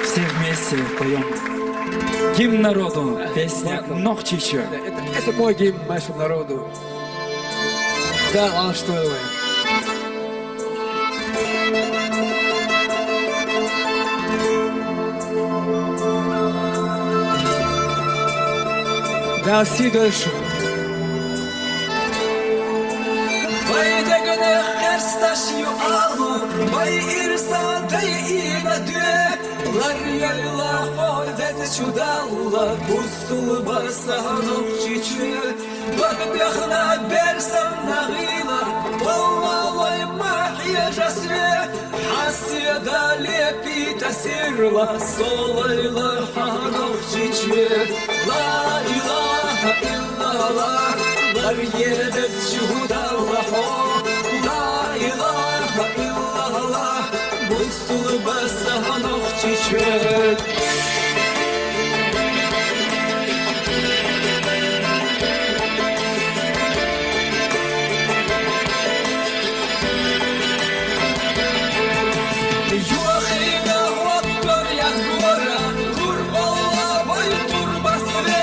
Все вместе поем гимн народу, песня «Нохчичу». Это мой гимн нашему народу. Да, Алштойлы. Да, си дальше. Vay degene herstaş yu alu, vay irsa deyine düe. Lar yayla hodet çudalla, bustul basanok çiçü. Bak biyahna bersam nağila, vallahi mahiye jasre. Hasiye da lepi tasirla, solayla hanok çiçü. La ilahe illallah, lar yedet çudalla. La ilahe illallah, bustul basanok çiçek. Yuhina otlar yazgora, dur valla boy turbasre.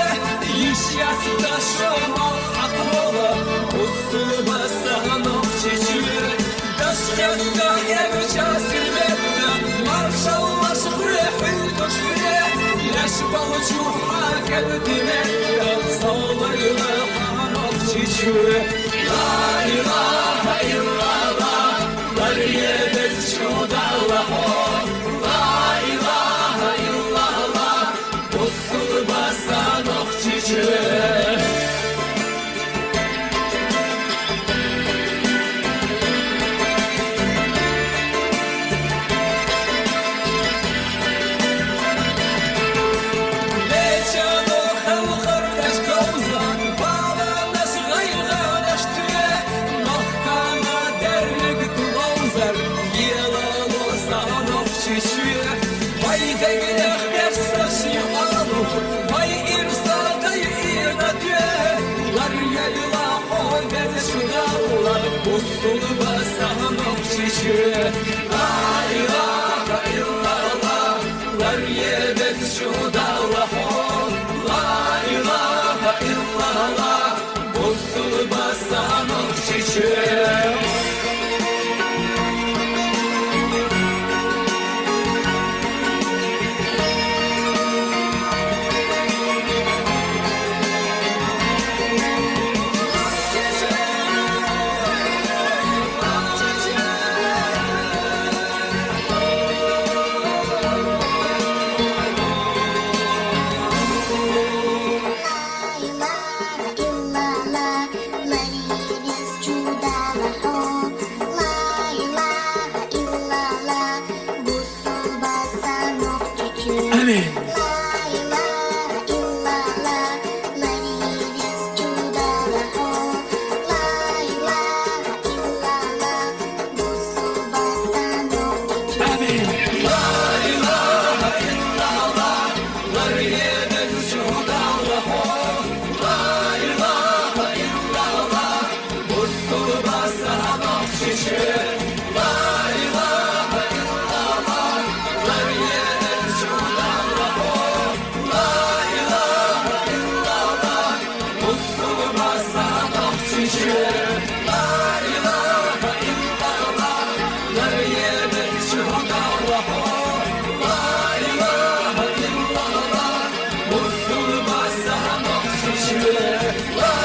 Yişyasda şomal akrola, bustul basanok çiçek. Daşkanda evca silvetta, marşallah şuhrehil toşre. Yaş balıcı hakel dimetta, sağlayla hanok çiçek. La ilahe illallah, lar yedet çudallah. La ilahe illallah, bustul basanok çiçek. Bustul basanok çiçek. La ilahe illallah, lar yedet çudallah. La ilahe illallah, bustul basanok çiçek. Amin. La